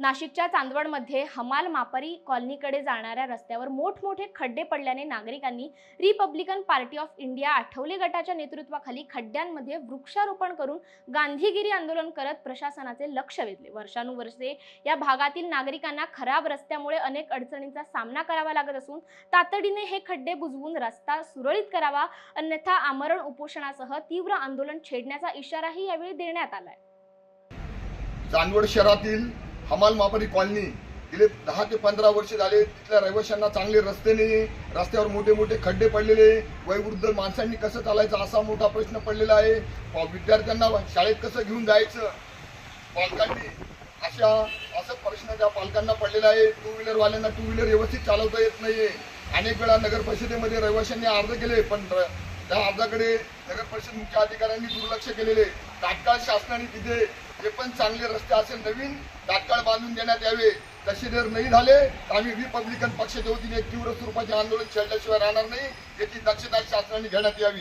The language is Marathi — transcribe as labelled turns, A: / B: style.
A: नाशिकच्या चांदवडमध्ये हमाल मापारी कॉलनीकडे जाणाऱ्या रस्त्यावर मोठमोठे खड्डे पडल्याने नागरिकांनी Republican party of India Athawale गटाच्या नेतृत्वाखाली खड्ड्यांमध्ये वृक्षारोपण करून गांधीगिरी आंदोलन करत प्रशासनाचे लक्ष वेधले। वर्षानुवर्षे या भागातील नागरिकांना खराब रस्त्यामुळे अनेक अडचणींचा सामना करावा लागत असून तातडीने हे खड्डे बुजवून रस्ता सुरळीत करावा, अन्यथा आमरण उपोषणासह तीव्र आंदोलन छेडण्याचा इशाराही यावेळी देण्यात आलाय।
B: चांदवड शहरातील हमाल मापारी कॉलनी गेले 10 ते 15 वर्ष झाले। तिथल्या रहिवाशांना चांगले रस्ते नाही, रस्त्यावर मोठे मोठे खड्डे पडलेले, वयोवृद्ध माणसांनी कसं चालायचं असा मोठा प्रश्न पडलेला आहे। विद्यार्थ्यांना शाळेत कसं घेऊन जायचं, पालकांनी असं प्रश्न त्या पालकांना पडलेला आहे। टू व्हीलर वाल्यांना टू व्हीलर व्यवस्थित चालवता येत नाहीये। अनेक वेळा नगर परिषदेमध्ये रहिवाशांनी अर्ज केले, पण त्या अर्जाकडे नगर परिषद मुख्य अधिकाऱ्यांनी दुर्लक्ष केलेले। तात्काळ शासनाने तिथे जे पण चांगले रस्ते असेल नवीन तात्काळ बांधून देण्यात यावे। तसे जर नाही झाले तर आम्ही रिपब्लिकन पक्षाच्या वतीने एक तीव्र स्वरूपाचे आंदोलन छेडल्याशिवाय राहणार नाही, याची दक्षता शासनाने घेण्यात यावी।